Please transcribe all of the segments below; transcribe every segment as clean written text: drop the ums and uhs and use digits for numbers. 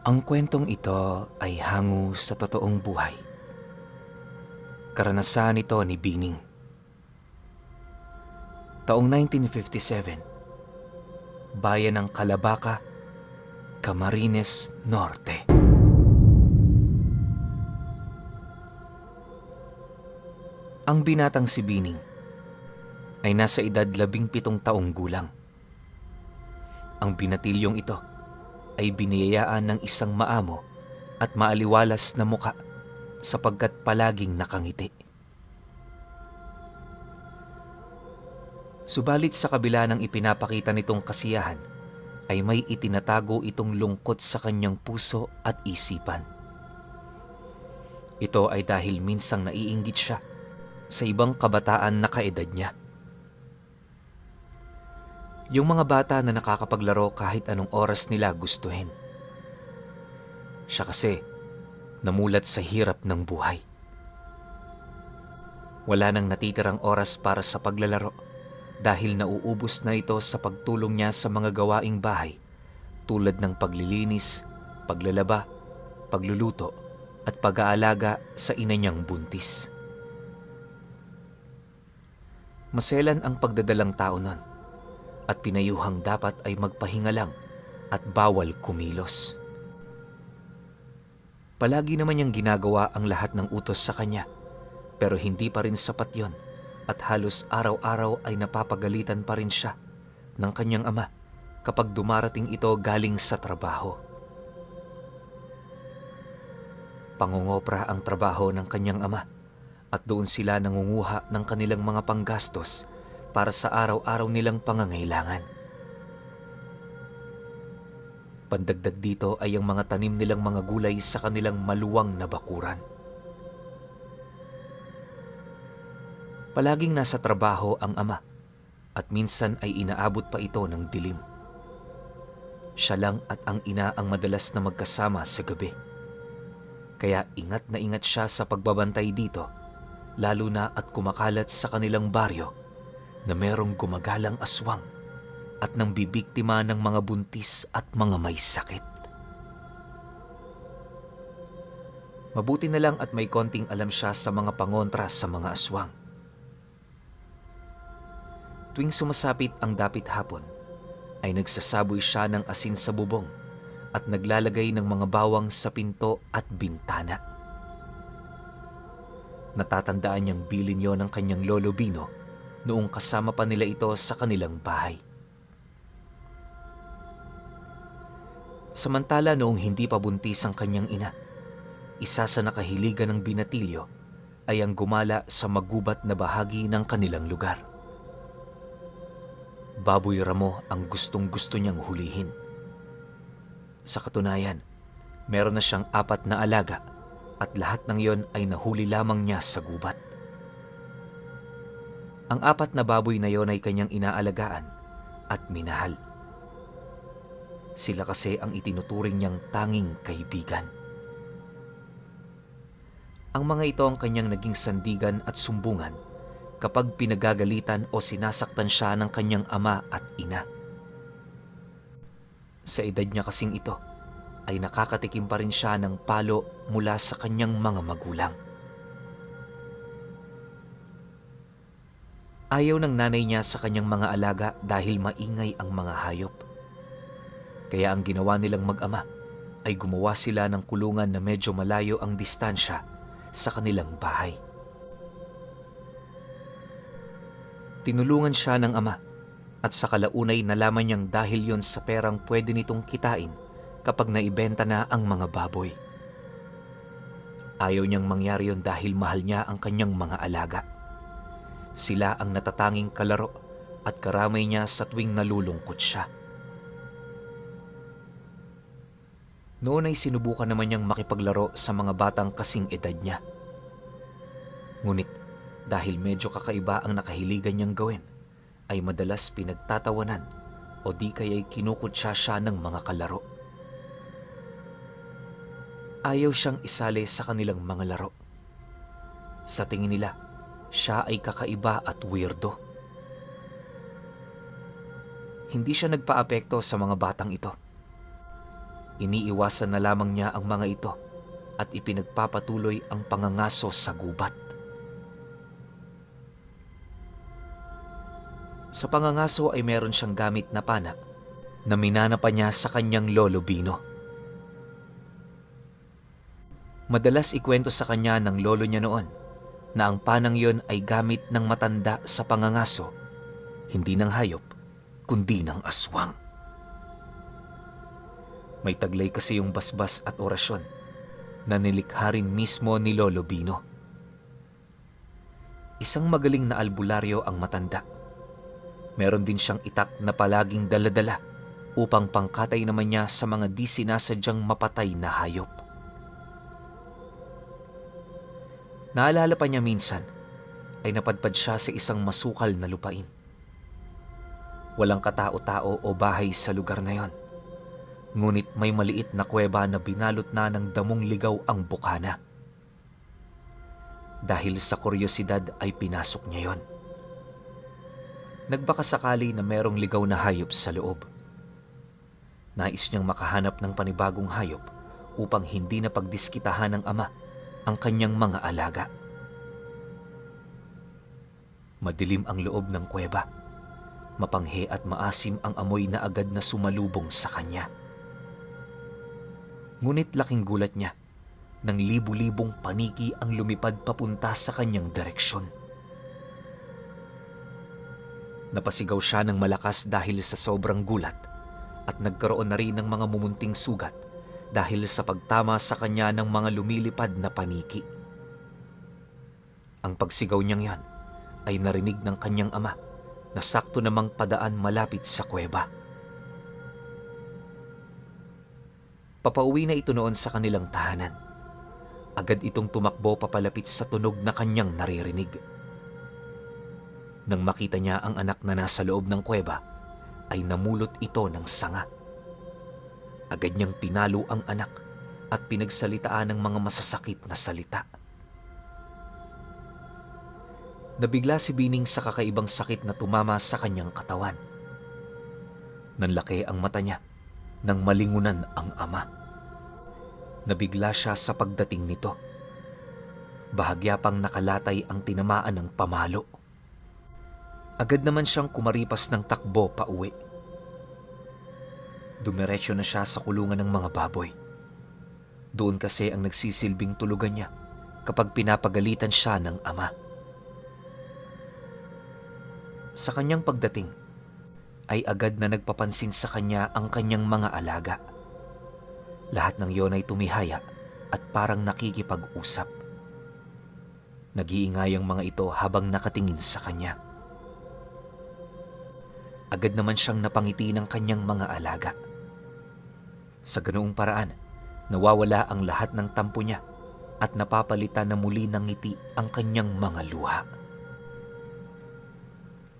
Ang kwentong ito ay hango sa totoong buhay. Karanasan ito ni Bining. Taong 1957, bayan ng Calabaca, Camarines Norte. Ang binatang si Bining ay nasa edad 17 taong gulang. Ang binatilyong ito ay biniyayaan ng isang maamo at maaliwalas na muka sapagkat palaging nakangiti. Subalit sa kabila ng ipinapakita nitong kasiyahan, ay may itinatago itong lungkot sa kanyang puso at isipan. Ito ay dahil minsang naiinggit siya sa ibang kabataan na kaedad niya. Yung mga bata na nakakapaglaro kahit anong oras nila gustuhin. Siya kasi namulat sa hirap ng buhay. Wala nang natitirang oras para sa paglalaro dahil nauubos na ito sa pagtulong niya sa mga gawaing bahay tulad ng paglilinis, paglalaba, pagluluto at pag-aalaga sa ina niyang buntis. Maselan ang pagdadalang tao nun at pinayuhang dapat ay magpahinga lang at bawal kumilos. Palagi naman niyang ginagawa ang lahat ng utos sa kanya, pero hindi pa rin sapat yon at halos araw-araw ay napapagalitan pa rin siya ng kanyang ama kapag dumarating ito galing sa trabaho. Pangungopra ang trabaho ng kanyang ama at doon sila nangunguha ng kanilang mga panggastos para sa araw-araw nilang pangangailangan. Pandagdag dito ay ang mga tanim nilang mga gulay sa kanilang maluwang na bakuran. Palaging nasa trabaho ang ama at minsan ay inaabot pa ito ng dilim. Siya lang at ang ina ang madalas na magkasama sa gabi. Kaya ingat na ingat siya sa pagbabantay dito, lalo na at kumakalat sa kanilang baryo na merong gumagalang aswang at nang bibiktima ng mga buntis at mga may sakit. Mabuti na lang at may konting alam siya sa mga pangontra sa mga aswang. Tuwing sumasapit ang dapit hapon, ay nagsasaboy siya ng asin sa bubong at naglalagay ng mga bawang sa pinto at bintana. Natatandaan niyang bilin yon ng kanyang lolo Bino noong kasama pa nila ito sa kanilang bahay. Samantala noong hindi pa buntis ang kanyang ina, isa sa nakahiligan ng binatilyo ay ang gumala sa magubat na bahagi ng kanilang lugar. Baboy ramo ang gustong-gusto niyang hulihin. Sa katunayan, meron na siyang 4 na alaga at lahat ng yon ay nahuli lamang niya sa gubat. Ang 4 na baboy na yon ay kanyang inaalagaan at minahal. Sila kasi ang itinuturing niyang tanging kaibigan. Ang mga ito ang kanyang naging sandigan at sumbungan kapag pinagagalitan o sinasaktan siya ng kanyang ama at ina. Sa edad niya kasing ito, ay nakakatikim pa rin siya ng palo mula sa kanyang mga magulang. Ayaw ng nanay niya sa kanyang mga alaga dahil maingay ang mga hayop. Kaya ang ginawa nilang mag-ama ay gumawa sila ng kulungan na medyo malayo ang distansya sa kanilang bahay. Tinulungan siya ng ama at sa kalaunay nalaman niyang dahil yon sa perang pwede nitong kitain kapag naibenta na ang mga baboy. Ayaw niyang mangyari yon dahil mahal niya ang kanyang mga alaga. Sila ang natatanging kalaro at karamay niya sa tuwing nalulungkot siya. Noon ay sinubukan naman niyang makipaglaro sa mga batang kasing edad niya. Ngunit dahil medyo kakaiba ang nakahiligan niyang gawin, ay madalas pinagtatawanan o di kaya'y kinukutsa siya ng mga kalaro. Ayaw siyang isali sa kanilang mga laro. Sa tingin nila, siya ay kakaiba at weirdo. Hindi siya nagpaapekto sa mga batang ito. Iniiwasan na lamang niya ang mga ito at ipinagpapatuloy ang pangangaso sa gubat. Sa pangangaso ay meron siyang gamit na pana na minana pa niya sa kanyang lolo Bino. Madalas ikwento sa kanya ng lolo niya noon na ang panang yon ay gamit ng matanda sa pangangaso, hindi ng hayop, kundi ng aswang. May taglay kasi yung basbas at orasyon na nilikha rin mismo ni Lolo Bino. Isang magaling na albularyo ang matanda. Meron din siyang itak na palaging daladala upang pangkatay naman niya sa mga di sinasadyang mapatay na hayop. Naalala pa niya minsan ay napadpad siya sa isang masukal na lupain. Walang katao-tao o bahay sa lugar na yon. Ngunit may maliit na kuweba na binalot na ng damong ligaw ang bukana. Dahil sa kuryosidad ay pinasok niya yon. Nagbaka sakali na merong ligaw na hayop sa loob. Nais niyang makahanap ng panibagong hayop upang hindi na pagdiskitahan ng ama ang kanyang mga alaga. Madilim ang loob ng kuweba. Mapanghe at maasim ang amoy na agad na sumalubong sa kanya. Ngunit laking gulat niya nang libu-libong paniki ang lumipad papunta sa kanyang direksyon. Napasigaw siya ng malakas dahil sa sobrang gulat at nagkaroon na rin ng mga mumunting sugat dahil sa pagtama sa kanya ng mga lumilipad na paniki. Ang pagsigaw niyang yan ay narinig ng kanyang ama na sakto namang padaan malapit sa kuweba. Papauwi na ito noon sa kanilang tahanan. Agad itong tumakbo papalapit sa tunog na kanyang naririnig. Nang makita niya ang anak na nasa loob ng kuweba, ay namulot ito ng sanga. Agad niyang pinalo ang anak at pinagsalitaan ng mga masasakit na salita. Nabigla si Bining sa kakaibang sakit na tumama sa kanyang katawan. Nanlaki ang mata niya nang malingunan ang ama. Nabigla siya sa pagdating nito. Bahagya pang nakalatay ang tinamaan ng pamalo. Agad naman siyang kumaripas ng takbo pa uwi. Dumiretso na siya sa kulungan ng mga baboy. Doon kasi ang nagsisilbing tulugan niya kapag pinapagalitan siya ng ama. Sa kanyang pagdating, ay agad na nagpapansin sa kanya ang kanyang mga alaga. Lahat ng iyon ay tumihaya at parang nakikipag-usap. Nag-iingay ang mga ito habang nakatingin sa kanya. Agad naman siyang napangiti ng kanyang mga alaga. Sa ganoong paraan, nawawala ang lahat ng tampo niya at napapalitan na muli ng ngiti ang kanyang mga luha.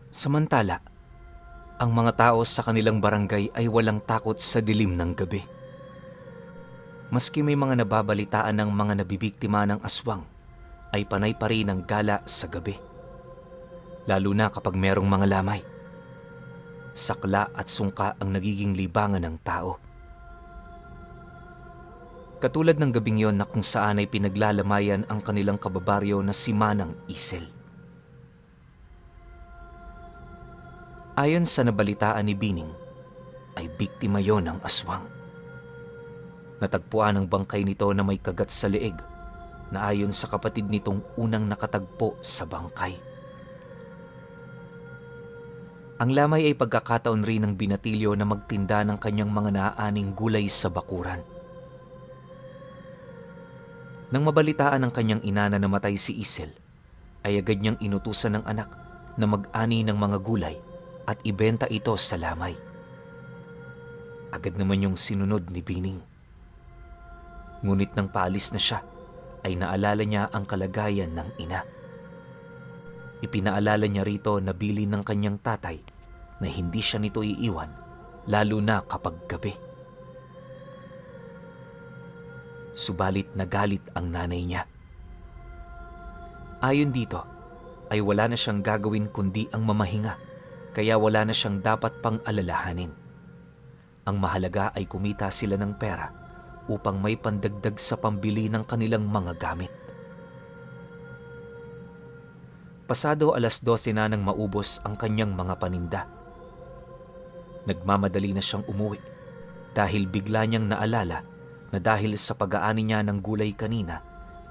Samantala, ang mga tao sa kanilang barangay ay walang takot sa dilim ng gabi. Maski may mga nababalitaan ng mga nabibiktima ng aswang, ay panay pa rin ang gala sa gabi. Lalo na kapag merong mga lamay. Sakla at sungka ang nagiging libangan ng tao. Katulad ng gabing yon na kung saan ay pinaglalamayan ang kanilang kababaryo na si Manang Isel. Ayon sa nabalitaan ni Bining, ay biktima yon ng aswang. Natagpuan ang bangkay nito na may kagat sa leeg na ayon sa kapatid nitong unang nakatagpo sa bangkay. Ang lamay ay pagkakataon rin ng binatilyo na magtinda ng kanyang mga naaaning gulay sa bakuran. Nang mabalitaan ng kanyang ina na namatay si Isel, ay agad niyang inutusan ng anak na mag-ani ng mga gulay at ibenta ito sa lamay. Agad naman yung sinunod ni Bining. Ngunit nang paalis na siya, ay naalala niya ang kalagayan ng ina. Ipinaalala niya rito na bilin ng kanyang tatay na hindi siya nito iiwan, lalo na kapag gabi. Subalit nagalit ang nanay niya. Ayon dito, ay wala na siyang gagawin kundi ang mamahinga, kaya wala na siyang dapat pang alalahanin. Ang mahalaga ay kumita sila ng pera upang may pandagdag sa pambili ng kanilang mga gamit. Pasado 12:00 na nang maubos ang kanyang mga paninda. Nagmamadali na siyang umuwi dahil bigla niyang naalala na dahil sa pag-aani niya ng gulay kanina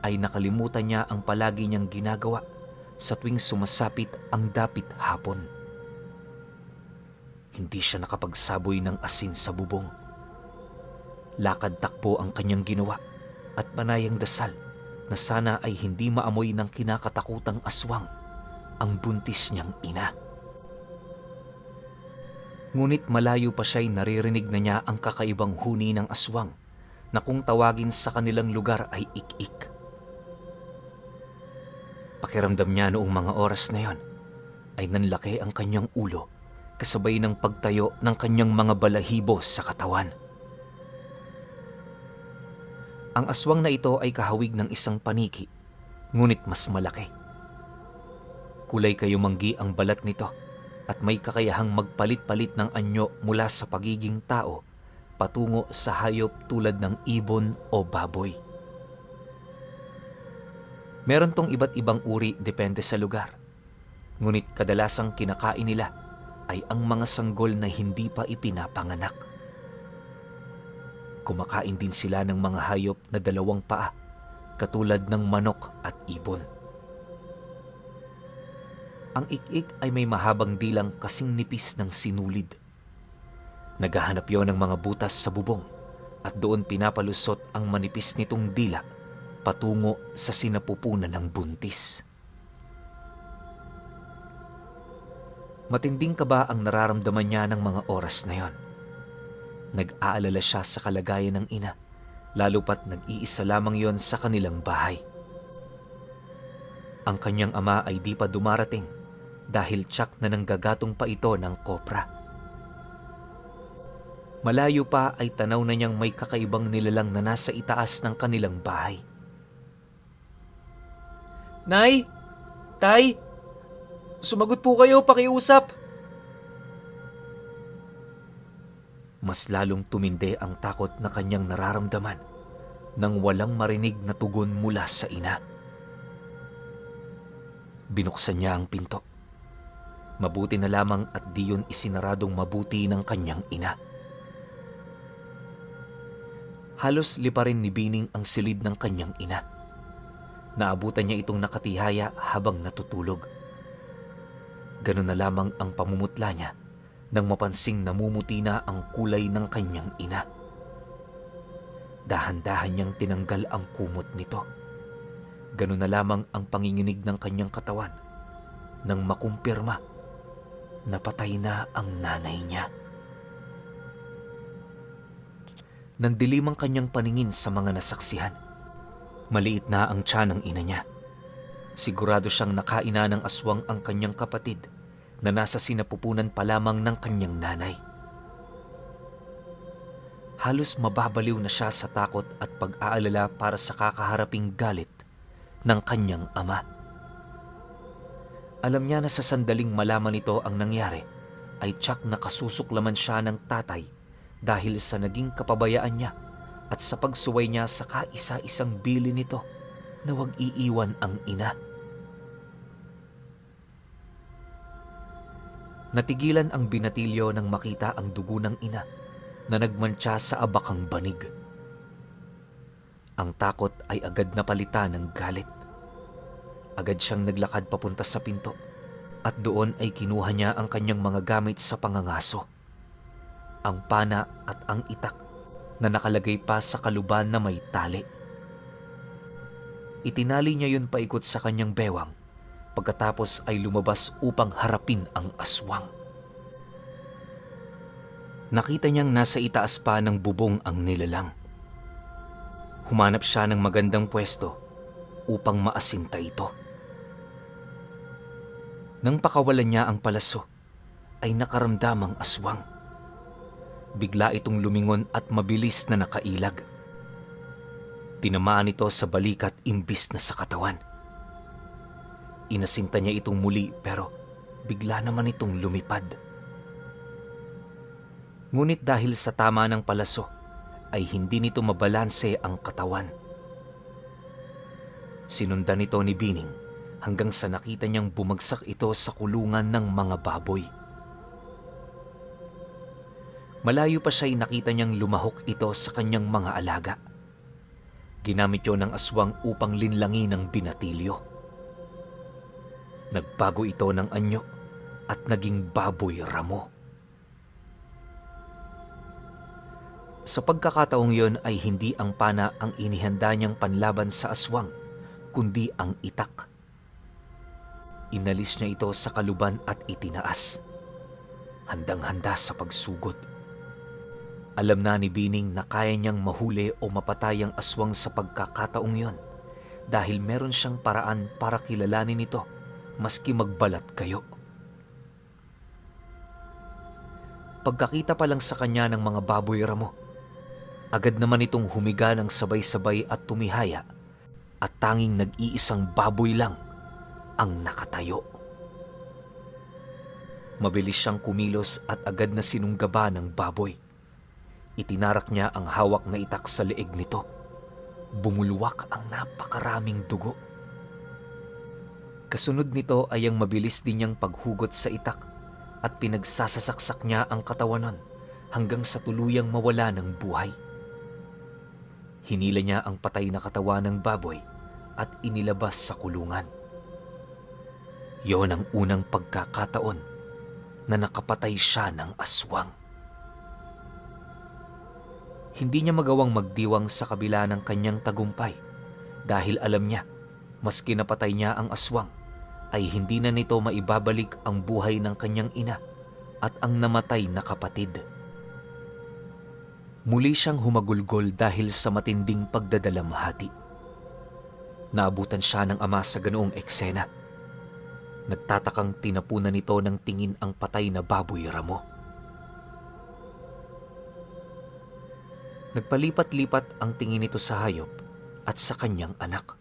ay nakalimutan niya ang palagi niyang ginagawa sa tuwing sumasapit ang dapit hapon. Hindi siya nakapagsaboy ng asin sa bubong. Lakad-takbo ang kanyang ginawa at panayang dasal na sana ay hindi maamoy ng kinakatakutang aswang ang buntis niyang ina. Ngunit malayo pa siya'y naririnig na niya ang kakaibang huni ng aswang na kung tawagin sa kanilang lugar ay ik-ik. Pakiramdam niya noong mga oras na yon ay nanlaki ang kanyang ulo kasabay ng pagtayo ng kanyang mga balahibo sa katawan. Ang aswang na ito ay kahawig ng isang paniki, ngunit mas malaki. Kulay kayumanggi ang balat nito at may kakayahang magpalit-palit ng anyo mula sa pagiging tao patungo sa hayop tulad ng ibon o baboy. Meron tong iba't ibang uri depende sa lugar, ngunit kadalasang kinakain nila ay ang mga sanggol na hindi pa ipinapanganak. Kumakain din sila ng mga hayop na 2 paa, katulad ng manok at ibon. Ang ik-ik ay may mahabang dilang kasing nipis ng sinulid. Naghahanap yon ng mga butas sa bubong at doon pinapalusot ang manipis nitong dila patungo sa sinapupunan ng buntis. Matinding kaba ang nararamdaman niya ng mga oras na yon. Nag-aalala siya sa kalagayan ng ina, lalo pat nag-iisa lamang yon sa kanilang bahay. Ang kanyang ama ay di pa dumarating dahil tiyak na nanggagatong pa ito ng kopra. Malayo pa ay tanaw na niyang may kakaibang nilalang na nasa itaas ng kanilang bahay. "Nay! Tay! Sumagot po kayo, pakiusap!" Mas lalong tumindi ang takot na kanyang nararamdaman nang walang marinig na tugon mula sa ina. Binuksan niya ang pinto. Mabuti na lamang at di yun isinaradong mabuti ng kanyang ina. Halos liparin ni Bining ang silid ng kanyang ina. Naabutan niya itong nakatihaya habang natutulog. Ganun na lamang ang pamumutla niya nang mapansing namumuti na ang kulay ng kanyang ina. Dahan-dahan niyang tinanggal ang kumot nito. Ganun na lamang ang panginginig ng kanyang katawan nang makumpirma na patay na ang nanay niya. Nandilim ang kanyang paningin sa mga nasaksihan. Maliit na ang tiyan ng ina niya. Sigurado siyang nakaina ng aswang ang kanyang kapatid na nasa sinapupunan pa lamang ng kanyang nanay. Halos mababaliw na siya sa takot at pag-aalala para sa kakaharaping galit ng kanyang ama. Alam niya na sa sandaling malaman nito ang nangyari, ay tiyak na kasusuklaman siya ng tatay dahil sa naging kapabayaan niya at sa pagsuway niya sa kaisa-isang bili nito na huwag iiwan ang ina. Natigilan ang binatilyo nang makita ang dugo ng ina na nagmantsa sa abakang banig. Ang takot ay agad na palitan ng galit. Agad siyang naglakad papunta sa pinto at doon ay kinuha niya ang kanyang mga gamit sa pangangaso. Ang pana at ang itak na nakalagay pa sa kaluban na may tali. Itinali niya yun paikot sa kanyang bewang pagkatapos ay lumabas upang harapin ang aswang. Nakita niyang nasa itaas pa ng bubong ang nilalang. Humanap siya ng magandang pwesto upang maasinta ito. Nang pakawalan niya ang palaso, ay nakaramdam ang aswang. Bigla itong lumingon at mabilis na nakailag. Tinamaan ito sa balikat imbis na sa katawan. Inasinta niya itong muli pero bigla naman itong lumipad. Ngunit dahil sa tama ng palaso, ay hindi nito mabalanse ang katawan. Sinundan ito ni Bining hanggang sa nakita niyang bumagsak ito sa kulungan ng mga baboy. Malayo pa siya'y nakita niyang lumahok ito sa kanyang mga alaga. Ginamit yun ng aswang upang linlangin ang binatilyo. Nagbago ito ng anyo at naging baboy ramo. Sa pagkakataong yon ay hindi ang pana ang inihanda niyang panlaban sa aswang, kundi ang itak. Inalis niya ito sa kaluban at itinaas. Handang-handa sa pagsugod. Alam na ni Bining na kaya niyang mahuli o mapatay ang aswang sa pagkakataong yon dahil meron siyang paraan para kilalanin ito maski magbalat kayo. Pagkakita pa lang sa kanya ng mga baboy ramo, agad naman itong humiga ng sabay-sabay at tumihaya at tanging nag-iisang baboy lang ang nakatayo. Mabilis siyang kumilos at agad na sinunggaba ng baboy. Itinarak niya ang hawak na itak sa leeg nito. Bumulwak ang napakaraming dugo. Kasunod nito ay ang mabilis din niyang paghugot sa itak at pinagsasasaksak niya ang katawan nun hanggang sa tuluyang mawala ng buhay. Hinila niya ang patay na katawan ng baboy at inilabas sa kulungan. Yon ang unang pagkakataon na nakapatay siya ng aswang. Hindi niya magawang magdiwang sa kabila ng kanyang tagumpay dahil alam niya, maski napatay niya ang aswang, ay hindi na nito maibabalik ang buhay ng kanyang ina at ang namatay na kapatid. Muli siyang humagulgol dahil sa matinding pagdadalamhati. Naabutan siya ng ama sa ganoong eksena. Nagtatakang tinapunan nito ng tingin ang patay na baboy ramo. Nagpalipat-lipat ang tingin nito sa hayop at sa kanyang anak.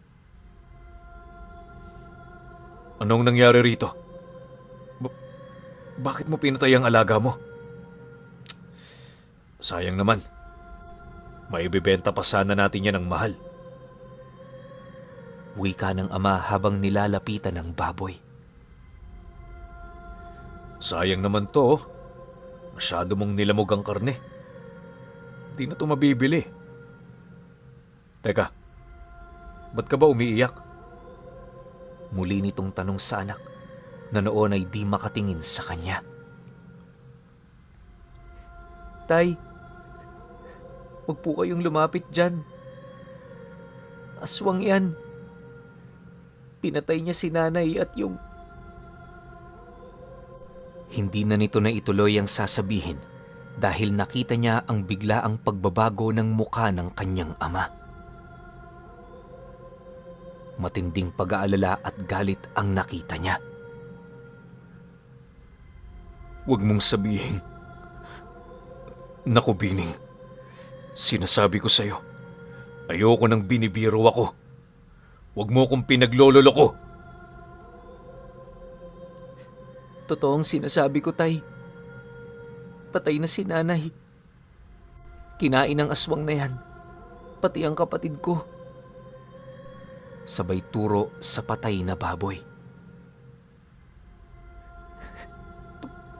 Anong nangyari rito? Bakit mo pinatay ang alaga mo? Sayang naman. Maibibenta pa sana natin yan ng mahal. Wika ng ama habang nilalapitan ng baboy. Sayang naman to. Masyado mong nilamog ang karne. Di na ito mabibili. Teka, ba't ka ba umiiyak? Muli nitong tanong sa anak na noon ay di makatingin sa kanya. Tay, huwag po kayong lumapit dyan. Aswang yan. Pinatay niya si nanay at yung... Hindi na nito na ituloy ang sasabihin dahil nakita niya ang biglaang pagbabago ng mukha ng kanyang ama. Matinding pag-aalala at galit ang nakita niya. Huwag mong sabihin. Naku, Bining. Sinasabi ko sa'yo, ayoko nang binibiro ako. Huwag mo akong pinaglololoko. Totoong sinasabi ko, Tay. Patay na si nanay. Kinain ng aswang na yan, pati ang kapatid ko. Sabay turo sa patay na baboy.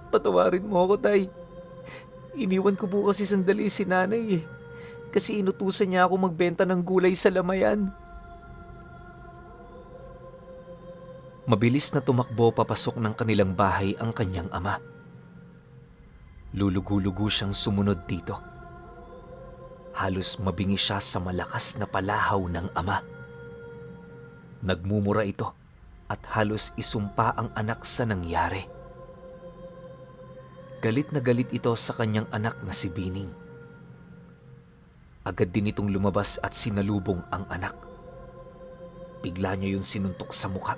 Patawarin mo ako, Tay. Iniwan ko po kasi sandali si nanay eh. Kasi inutusan niya ako magbenta ng gulay sa lamayan. Mabilis na tumakbo papasok ng kanilang bahay ang kanyang ama. Lulugo-lugo siyang sumunod dito. Halos mabingi siya sa malakas na palahaw ng ama. Nagmumura ito at halos isumpa ang anak sa nangyari. Galit na galit ito sa kanyang anak na si Bining. Agad din itong lumabas at sinalubong ang anak. Bigla niya yun sinuntok sa muka.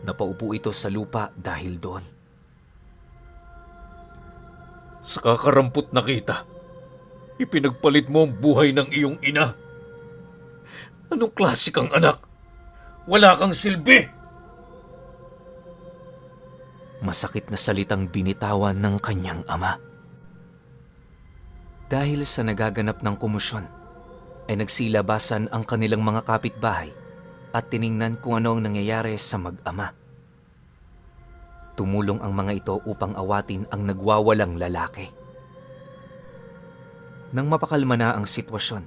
Napaupo ito sa lupa dahil doon. Sa kakarampot na kita, ipinagpalit mo ang buhay ng iyong ina. Anong klase kang anak? Wala kang silbi! Masakit na salitang binitawan ng kanyang ama. Dahil sa nagaganap ng komosyon, ay nagsilabasan ang kanilang mga kapitbahay at tiningnan kung ano ang nangyayari sa mag-ama. Tumulong ang mga ito upang awatin ang nagwawalang lalaki. Nang mapakalma na ang sitwasyon,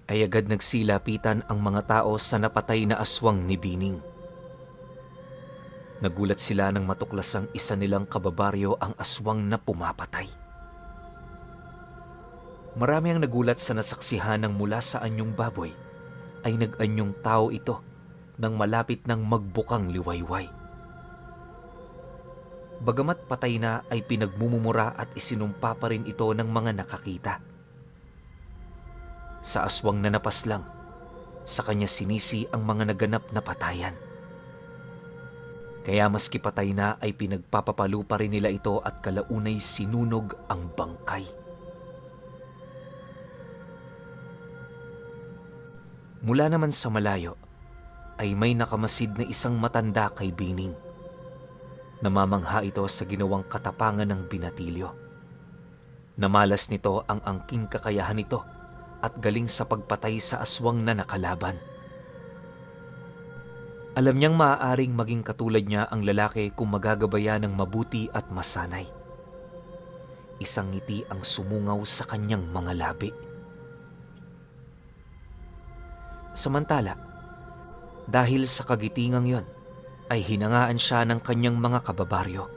ay agad nagsilapitan ang mga tao sa napatay na aswang ni Bining. Nagulat sila nang matuklasang isa nilang kababaryo ang aswang na pumapatay. Marami ang nagulat sa nasaksihan ng mula sa anyong baboy ay nag-anyong tao ito nang malapit ng magbukang liwayway. Bagamat patay na ay pinagmumumura at isinumpa pa rin ito ng mga nakakita. Sa aswang na napaslang, sa kanya sinisi ang mga naganap na patayan. Kaya maski patay na ay pinagpapapalo pa rin nila ito at kalaunay sinunog ang bangkay. Mula naman sa malayo ay may nakamasid na isang matanda kay Bining. Namamangha ito sa ginawang katapangan ng binatilyo. Namalas nito ang angking kakayahan nito at galing sa pagpatay sa aswang na nakalaban. Alam niyang maaaring maging katulad niya ang lalaki kung magagabayan ng mabuti at masanay. Isang ngiti ang sumungaw sa kanyang mga labi. Samantala, dahil sa kagitingang yon, ay hinangaan siya ng kanyang mga kababaryo.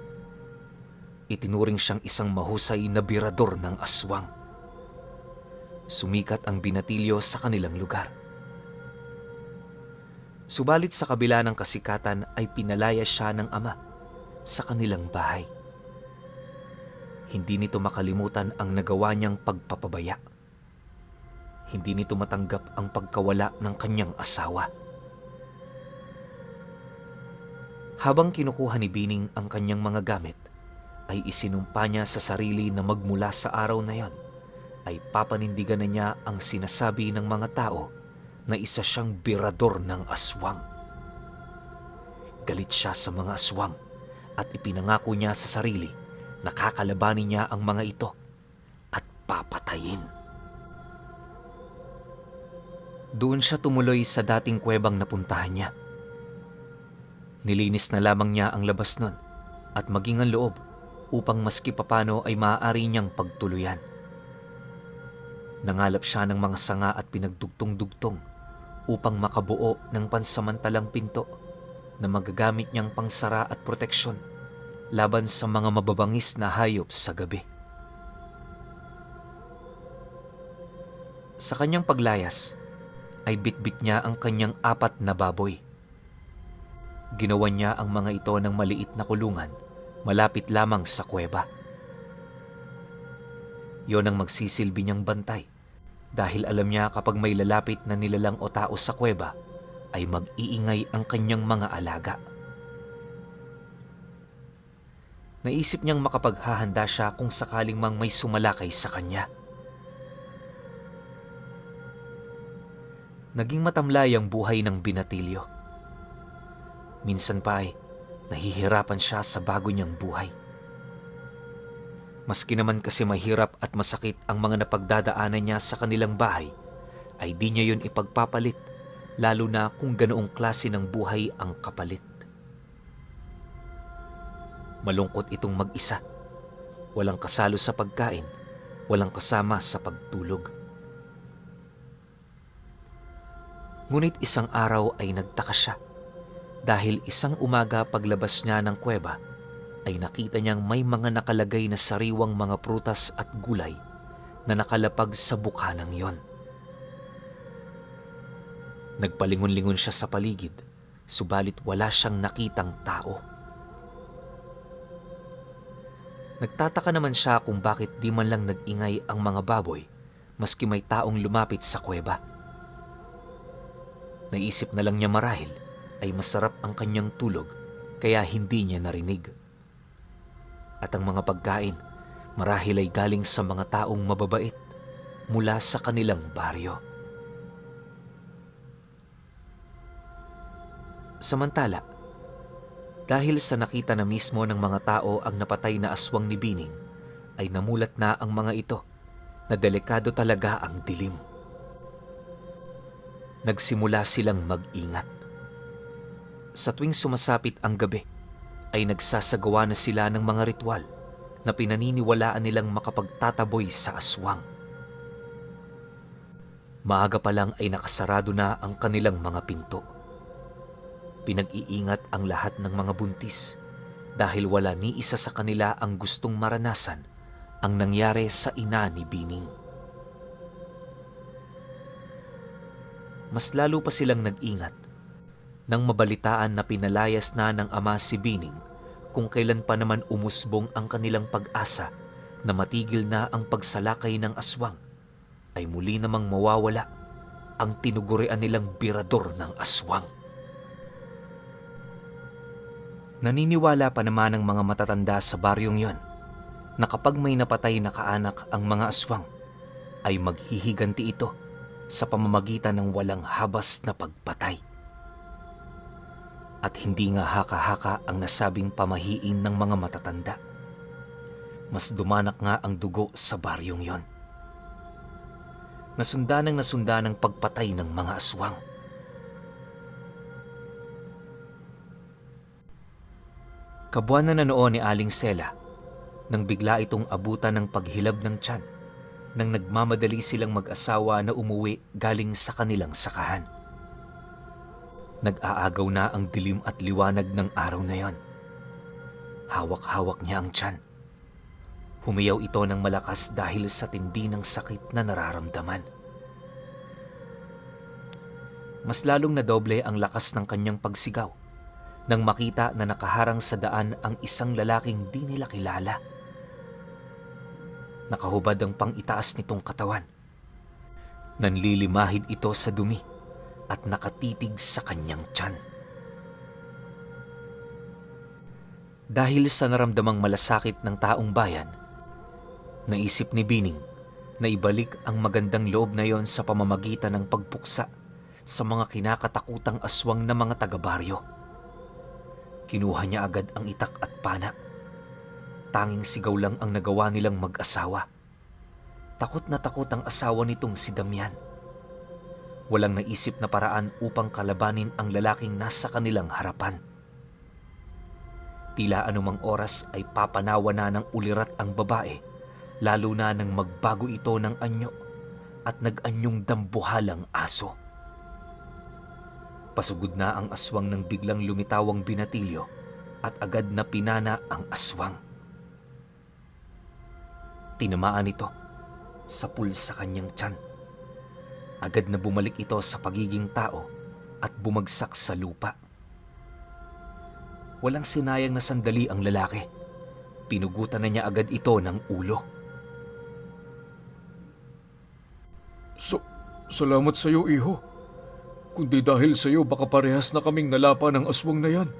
Itinuring siyang isang mahusay na birador ng aswang. Sumikat ang binatilyo sa kanilang lugar. Subalit sa kabila ng kasikatan ay pinalaya siya ng ama sa kanilang bahay. Hindi nito makalimutan ang nagawa niyang pagpapabaya. Hindi nito matanggap ang pagkawala ng kanyang asawa. Habang kinukuha ni Bining ang kanyang mga gamit, ay isinumpa niya sa sarili na magmula sa araw na yon, ay papanindigan na niya ang sinasabi ng mga tao na isa siyang birador ng aswang. Galit siya sa mga aswang at ipinangako niya sa sarili na kakalabanin niya ang mga ito at papatayin. Doon siya tumuloy sa dating kuwebang napuntahan niya. Nilinis na lamang niya ang labas nun at maging ang loob upang maski papano ay maaari niyang pagtuluyan. Nangalap siya ng mga sanga at pinagdugtong-dugtong upang makabuo ng pansamantalang pinto na magagamit niyang pangsara at proteksyon laban sa mga mababangis na hayop sa gabi. Sa kanyang paglayas, ay bitbit niya ang kanyang 4 na baboy. Ginawa niya ang mga ito ng maliit na kulungan malapit lamang sa kuweba. Yon ang magsisilbi niyang bantay dahil alam niya kapag may lalapit na nilalang o tao sa kuweba ay mag-iingay ang kanyang mga alaga. Naisip niyang makapaghahanda siya kung sakaling mang may sumalakay sa kanya. Naging matamlay ang buhay ng binatilyo. Minsan pa ay nahihirapan siya sa bago niyang buhay. Maski naman kasi mahirap at masakit ang mga napagdadaanan niya sa kanilang bahay, ay di niya yun ipagpapalit, lalo na kung ganoong klase ng buhay ang kapalit. Malungkot itong mag-isa. Walang kasalo sa pagkain, walang kasama sa pagtulog. Ngunit isang araw ay nagtaka siya dahil isang umaga paglabas niya ng kuweba ay nakita niyang may mga nakalagay na sariwang mga prutas at gulay na nakalapag sa bukhanang yon. Nagpalingon-lingon siya sa paligid, subalit wala siyang nakitang tao. Nagtataka naman siya kung bakit di man lang nag-ingay ang mga baboy maski may taong lumapit sa kuweba. Naisip na lang niya marahil ay masarap ang kanyang tulog kaya hindi niya narinig. At ang mga pagkain marahil ay galing sa mga taong mababait mula sa kanilang baryo. Samantala, dahil sa nakita na mismo ng mga tao ang napatay na aswang ni Bining, ay namulat na ang mga ito na delikado talaga ang dilim. Nagsimula silang mag-ingat. Sa tuwing sumasapit ang gabi, ay nagsasagawa na sila ng mga ritual na pinaniniwalaan nilang makapagtataboy sa aswang. Maaga pa lang ay nakasarado na ang kanilang mga pinto. Pinag-iingat ang lahat ng mga buntis dahil wala ni isa sa kanila ang gustong maranasan ang nangyari sa ina ni Bining. Mas lalo pa silang nag-ingat nang mabalitaan na pinalayas na ng ama si Bining kung kailan pa naman umusbong ang kanilang pag-asa na matigil na ang pagsalakay ng aswang, ay muli namang mawawala ang tinugurian nilang birador ng aswang. Naniniwala pa naman ang mga matatanda sa baryong yon na kapag may napatay na kaanak ang mga aswang, ay maghihiganti ito sa pamamagitan ng walang habas na pagpatay. At hindi nga haka-haka ang nasabing pamahiin ng mga matatanda. Mas dumanak nga ang dugo sa baryong yon. Nasundan ng pagpatay ng mga aswang. Kabuanan na noon ni Aling Sela nang bigla itong abutan ng paghilab ng tiyan nang nagmamadali silang mag-asawa na umuwi galing sa kanilang sakahan. Nag-aagaw na ang dilim at liwanag ng araw na yon. Hawak-hawak niya ang tiyan. Humiyaw ito ng malakas dahil sa tindi ng sakit na nararamdaman. Mas lalong nadoble ang lakas ng kanyang pagsigaw nang makita na nakaharang sa daan ang isang lalaking di nila kilala. Nakahubad ang pang-itaas nitong katawan. Nanlilimahid ito sa dumi at nakatitig sa kanyang tiyan. Dahil sa naramdamang malasakit ng taong bayan, naisip ni Bining na ibalik ang magandang loob na yon sa pamamagitan ng pagpuksa sa mga kinakatakutang aswang na mga taga-baryo. Kinuha niya agad ang itak at pana. Tanging sigaw lang ang nagawa nilang mag-asawa. Takot na takot ang asawa nitong si Damian. Walang naisip na paraan upang kalabanin ang lalaking nasa kanilang harapan. Tila anumang oras ay papanawa na ng ulirat ang babae, lalo na nang magbago ito ng anyo at nag-anyong dambuhalang aso. Pasugod na ang aswang nang biglang lumitawang binatilyo at agad na pinana ang aswang. Tinamaan ito sa pul sa kanyang tiyan. Agad na bumalik ito sa pagiging tao at bumagsak sa lupa. Walang sinayang na sandali ang lalaki. Pinugutan na niya agad ito ng ulo. Salamat sa iyo, iho. Kundi dahil sa iyo, baka parehas na kaming nalapa ng aswang na yan.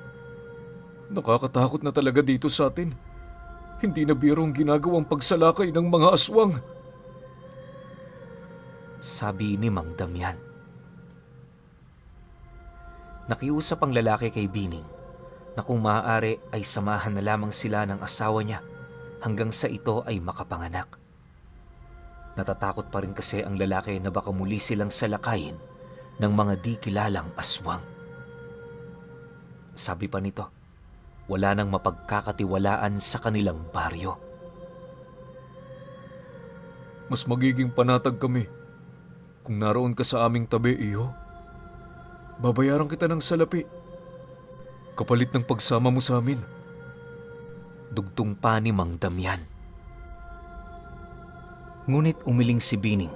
Nakakatakot na talaga dito sa atin. Hindi na birong ginagawang pagsalakay ng mga aswang. Sabi ni Mang Damian. Nakiusap ang lalaki kay Bining na kung maaari ay samahan na lamang sila ng asawa niya hanggang sa ito ay makapanganak. Natatakot pa rin kasi ang lalaki na baka muli silang salakayin ng mga di kilalang aswang. Sabi pa nito, wala nang mapagkakatiwalaan sa kanilang baryo. Mas magiging panatag kami kung naroon ka sa aming tabi, iho. Babayaran kita ng salapi, kapalit ng pagsama mo sa amin. Dugtong pa ni Mang Damian. Ngunit umiling si Bining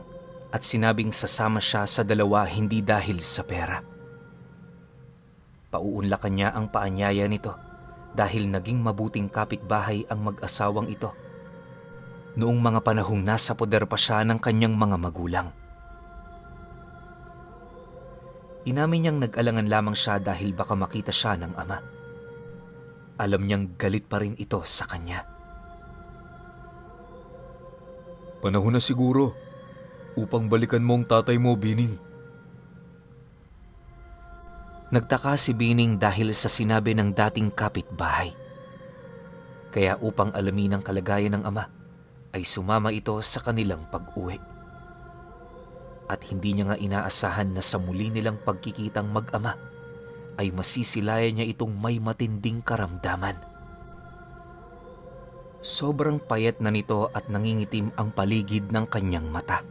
at sinabing sasama siya sa dalawa hindi dahil sa pera. Pauunlakan niya ang paanyaya nito dahil naging mabuting kapitbahay ang mag-asawang ito noong mga panahong nasa poder pa siya ng kanyang mga magulang. Inamin niyang nag-alangan lamang siya dahil baka makita siya ng ama. Alam niyang galit pa rin ito sa kanya. Panahon na siguro upang balikan mo ang tatay mo, Bining. Nagtaka si Bining dahil sa sinabi ng dating kapitbahay. Kaya upang alamin ang kalagayan ng ama, ay sumama ito sa kanilang pag-uwi. At hindi niya nga inaasahan na sa muli nilang pagkikitang mag-ama ay masisilayan niya itong may matinding karamdaman. Sobrang payat na nito at nangingitim ang paligid ng kanyang mata.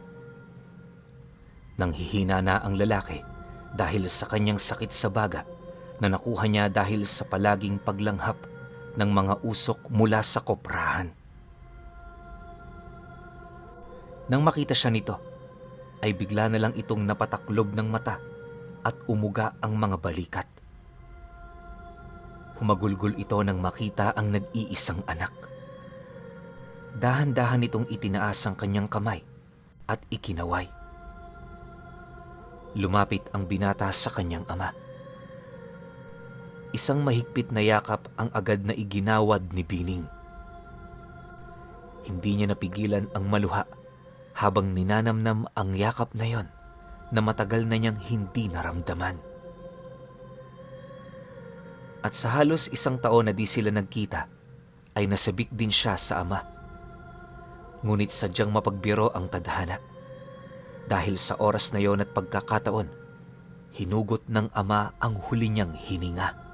Nanghihina na ang lalaki dahil sa kanyang sakit sa baga na nakuha niya dahil sa palaging paglanghap ng mga usok mula sa koprahan. Nang makita siya nito, ay bigla na lang itong napataklob ng mata at umuga ang mga balikat. Humagulgol ito nang makita ang nag-iisang anak. Dahan-dahan itong itinaas ang kanyang kamay at ikinaway. Lumapit ang binata sa kanyang ama. Isang mahigpit na yakap ang agad na iginawad ni Bining. Hindi niya napigilan ang maluha habang ninanamnam ang yakap na yon na matagal na niyang hindi naramdaman. At sa halos 1 taon na di sila nagkita, ay nasabik din siya sa ama. Ngunit sadyang mapagbiro ang tadhana. Dahil sa oras na yon at pagkakataon, hinugot ng ama ang huli niyang hininga.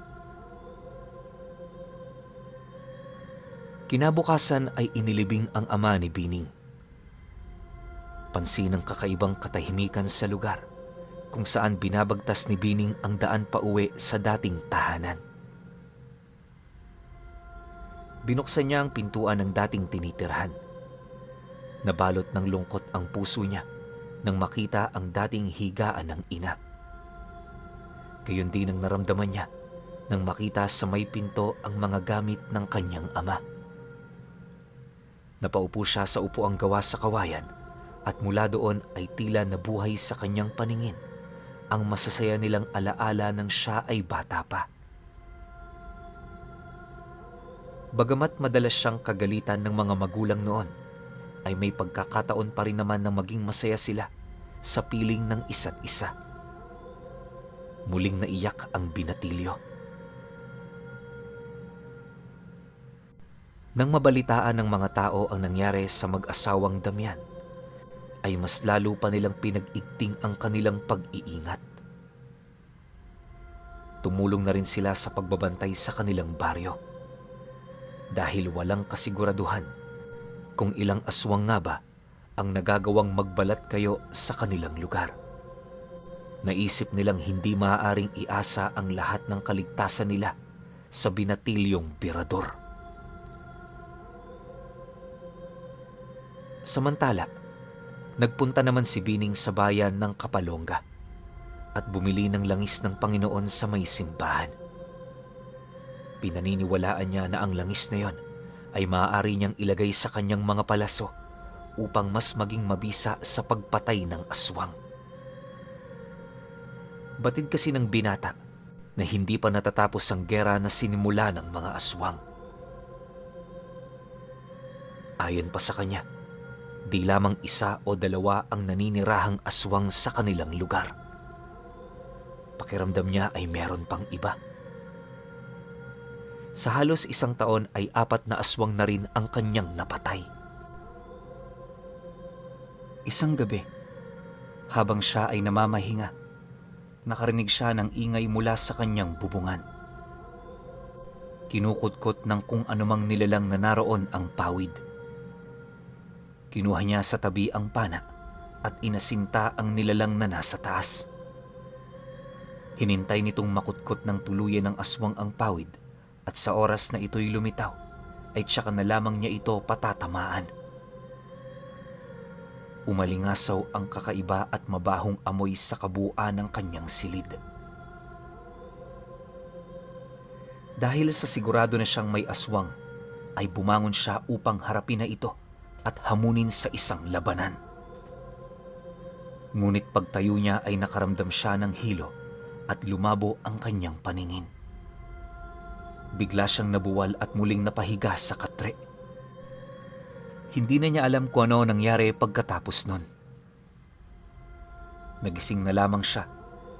Kinabukasan ay inilibing ang ama ni Bining. Pansin ang kakaibang katahimikan sa lugar kung saan binabagtas ni Bining ang daan pauwi sa dating tahanan. Binuksan niya ang pintuan ng dating tinitirhan. Nabalot ng lungkot ang puso niya nang makita ang dating higaan ng ina. Gayon din ang naramdaman niya nang makita sa may pinto ang mga gamit ng kanyang ama. Napaupo siya sa upuang gawa sa kawayan at mula doon ay tila nabuhay sa kanyang paningin ang masasaya nilang alaala nang siya ay bata pa. Bagamat madalas siyang kagalitan ng mga magulang noon, ay may pagkakataon pa rin naman na maging masaya sila sa piling ng isa't isa. Muling naiyak ang binatilyo. Nang mabalitaan ng mga tao ang nangyari sa mag-asawang Damian, ay mas lalo pa nilang pinag-igting ang kanilang pag-iingat. Tumulong na rin sila sa pagbabantay sa kanilang baryo. Dahil walang kasiguraduhan kung ilang aswang nga ba ang nagagawang magbalat kayo sa kanilang lugar. Naisip nilang hindi maaaring iasa ang lahat ng kaligtasan nila sa binatilyong birador. Samantala, nagpunta naman si Bining sa bayan ng Kapalonga at bumili ng langis ng Panginoon sa may simbahan. Pinaniniwalaan niya na ang langis na yon ay maaari niyang ilagay sa kanyang mga palaso upang mas maging mabisa sa pagpatay ng aswang. Batid kasi ng binata na hindi pa natatapos ang gera na sinimula ng mga aswang. Ayon pa sa kanya, di lamang 1 o 2 ang naninirahang aswang sa kanilang lugar. Pakiramdam niya ay meron pang iba. Sa halos 1 taon ay 4 na aswang na rin ang kanyang napatay. Isang gabi, habang siya ay namamahinga, nakarinig siya ng ingay mula sa kanyang bubungan. Kinukutkot ng kung anumang nilalang na naroon ang pawid. Kinuha niya sa tabi ang pana at inasinta ang nilalang na nasa taas. Hinintay nitong makutkot ng tuluyan ng aswang ang pawid at sa oras na ito'y lumitaw ay tsaka na lamang niya ito patatamaan. Umalingasaw ang kakaiba at mabahong amoy sa kabuuan ng kanyang silid. Dahil sa sigurado na siyang may aswang, ay bumangon siya upang harapin na ito at hamunin sa isang labanan. Ngunit pagtayo niya ay nakaramdam siya ng hilo at lumabo ang kanyang paningin. Bigla siyang nabuwal at muling napahiga sa katre. Hindi na niya alam kung ano nangyari pagkatapos nun. Nagising na lamang siya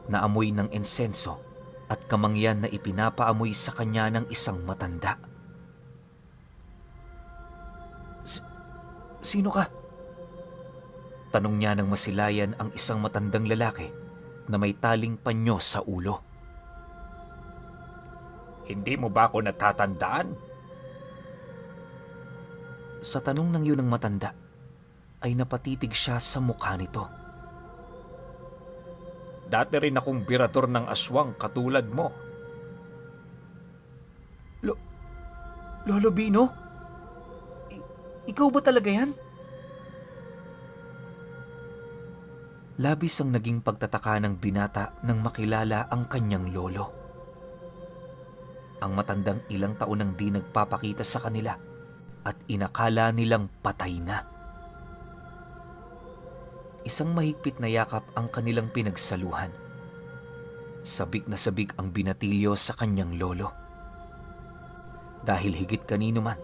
na amoy ng insenso at kamangyan na ipinapaamoy sa kanya ng isang matanda. Sino ka? Tanong niya nang masilayan ang isang matandang lalaki na may taling panyo sa ulo. Hindi mo ba ako natatandaan? Sa tanong ng yun ng matanda, ay napatitig siya sa mukha nito. Dati rin akong birador ng aswang katulad mo. Lolo Bino? Ikaw ba talaga yan? Labis ang naging pagtataka ng binata nang makilala ang kanyang lolo. Ang matandang ilang taon nang di nagpapakita sa kanila at inakala nilang patay na. Isang mahigpit na yakap ang kanilang pinagsaluhan. Sabik na sabik ang binatilyo sa kanyang lolo. Dahil higit kanino man,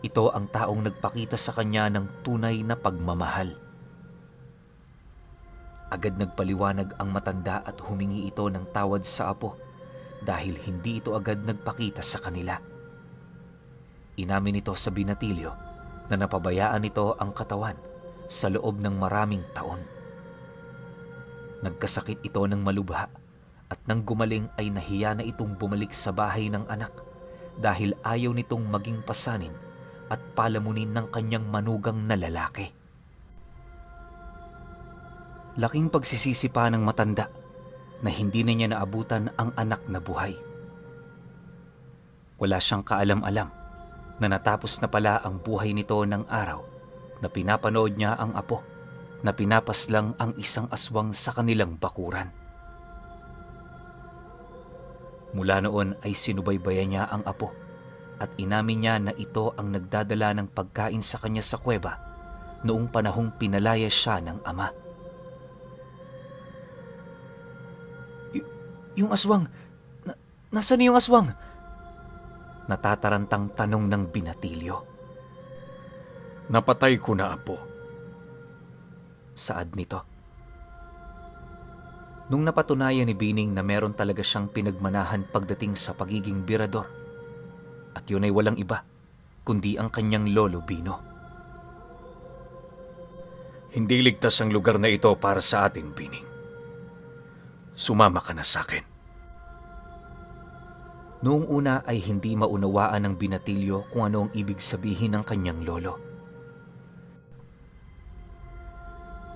ito ang taong nagpakita sa kanya ng tunay na pagmamahal. Agad nagpaliwanag ang matanda at humingi ito ng tawad sa apo dahil hindi ito agad nagpakita sa kanila. Inamin ito sa binatilyo na napabayaan nito ang katawan sa loob ng maraming taon. Nagkasakit ito ng malubha at nang gumaling ay nahiya na itong bumalik sa bahay ng anak dahil ayaw nitong maging pasanin at palamunin ng kanyang manugang na lalaki. Laking pagsisisi pa ng matanda na hindi na niya naabutan ang anak na buhay. Wala siyang kaalam-alam na natapos na pala ang buhay nito ng araw na pinapanood niya ang apo na pinapaslang ang isang aswang sa kanilang bakuran. Mula noon ay sinubaybayan niya ang apo at inamin niya na ito ang nagdadala ng pagkain sa kanya sa kuweba noong panahong pinalaya siya ng ama. Yung aswang, nasaan yung aswang? Natatarantang tanong ng binatilyo. Napatay ko na, apo. Saad nito. Nung napatunayan ni Bining na meron talaga siyang pinagmanahan pagdating sa pagiging birador, at yun ay walang iba, kundi ang kanyang lolo Bino. Hindi ligtas ang lugar na ito para sa atin, Bining. Sumama ka na sa akin. Noong una ay hindi maunawaan ng binatilyo kung ano ang ibig sabihin ng kanyang lolo.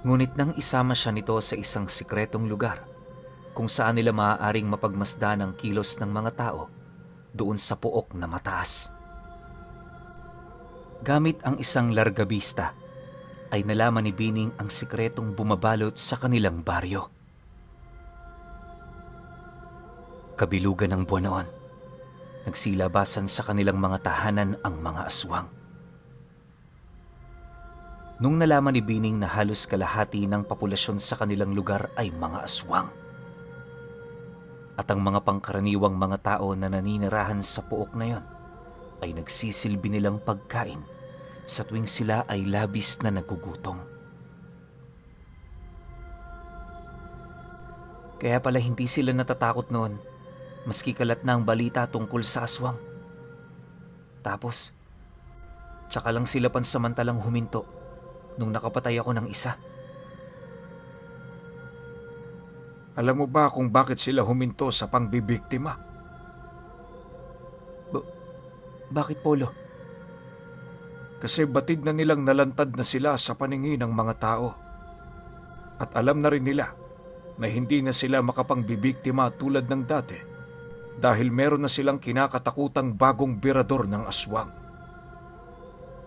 Ngunit nang isama siya nito sa isang sikretong lugar kung saan nila maaaring mapagmasdan ang kilos ng mga tao doon sa pook na mataas. Gamit ang isang largabista ay nalaman ni Bining ang sikretong bumabalot sa kanilang baryo. Kabilugan ng buwan noon, nagsilabasan sa kanilang mga tahanan ang mga aswang. Nung nalaman ni Bining na halos kalahati ng populasyon sa kanilang lugar ay mga aswang, at ang mga pangkaraniwang mga tao na naninirahan sa pook na yon ay nagsisilbi nilang pagkain sa tuwing sila ay labis na nagugutom. Kaya pala hindi sila natatakot noon maski kalat na ang balita tungkol sa aswang. Tapos, tsaka lang sila pansamantalang huminto nung nakapatay ako ng isa. Alam mo ba kung bakit sila huminto sa pangbibiktima? Bakit, Polo? Kasi batid na nilang nalantad na sila sa paningin ng mga tao. At alam na rin nila na hindi na sila makapangbibiktima tulad ng dati dahil meron na silang kinakatakutang bagong birador ng aswang.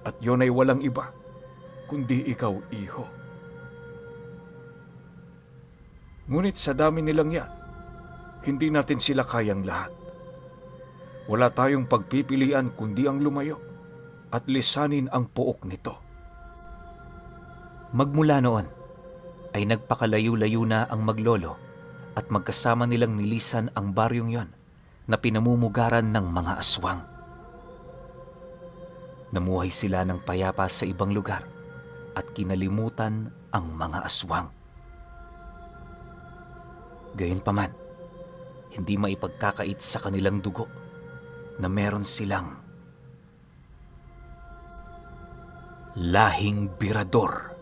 At yun ay walang iba kundi ikaw, iho. Ngunit sa dami nilang yan, hindi natin sila kayang lahat. Wala tayong pagpipilian kundi ang lumayo at lisanin ang pook nito. Magmula noon ay nagpakalayo-layo na ang maglolo at magkasama nilang nilisan ang baryong yon na pinamumugaran ng mga aswang. Namuhay sila ng payapa sa ibang lugar at kinalimutan ang mga aswang. Gayunpaman, hindi maipagkakait sa kanilang dugo na meron silang lahing birador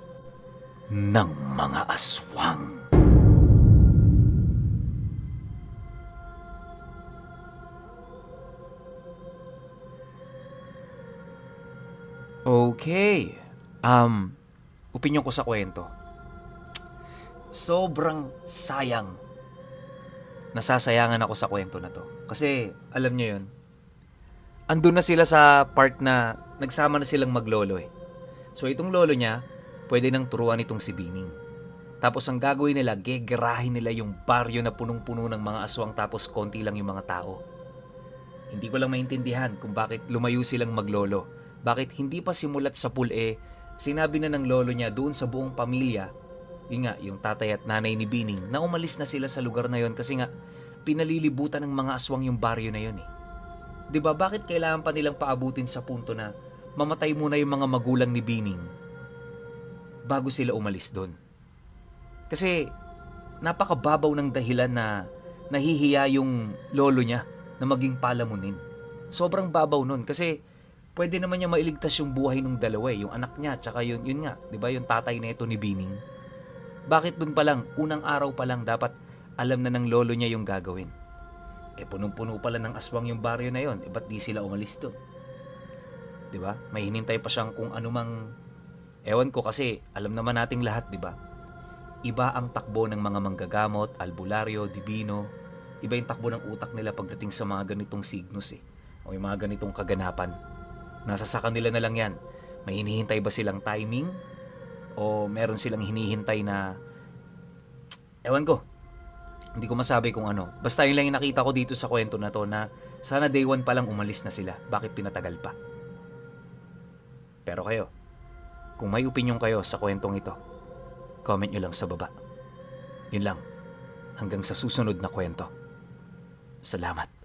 ng mga aswang. Okay. Opinyon ko sa kwento. Sobrang sayang. Nasasayangan ako sa kwento na to. Kasi, alam nyo yun, andun na sila sa part na nagsama na silang maglolo eh. So, itong lolo niya, pwede nang turuan itong si Bining. Tapos, ang gagawin nila, gegerahin nila yung baryo na punong-puno ng mga aswang tapos konti lang yung mga tao. Hindi ko lang maintindihan kung bakit lumayo silang maglolo. Bakit hindi pa simulat sa pool sinabi na ng lolo niya doon sa buong pamilya, yun nga, yung tatay at nanay ni Bining, na umalis na sila sa lugar na yon kasi nga, pinalilibutan ng mga aswang yung baryo na yon eh. 'Di ba? Bakit kailangan pa nilang paabutin sa punto na mamatay muna yung mga magulang ni Bining bago sila umalis doon? Kasi napakababaw ng dahilan na nahihiya yung lolo niya na maging palamunin. Sobrang babaw nun kasi pwede naman niya mailigtas yung buhay ng dalawa yung anak niya tsaka yun nga, 'di ba, yung tatay na ito ni Bining. Bakit dun pa lang, unang araw pa lang dapat alam na ng lolo niya yung gagawin? Punong-puno pala ng aswang yung baryo na yon, ba't di sila umalis doon? 'Di ba? May hinintay pa siyang kung anumang, ewan ko kasi alam naman nating lahat, 'di ba? Iba ang takbo ng mga manggagamot, albularyo, dibino. Iba yung takbo ng utak nila pagdating sa mga ganitong signos o yung mga ganitong kaganapan. Nasa sa kanila na lang yan. May hinihintay ba silang timing? O meron silang hinihintay na, ewan ko, hindi ko masabi kung ano. Basta yun lang yung nakita ko dito sa kwento na to na sana day one pa lang umalis na sila. Bakit pinatagal pa? Pero kayo, kung may opinion kayo sa kwentong ito, comment nyo lang sa baba. Yun lang. Hanggang sa susunod na kwento. Salamat.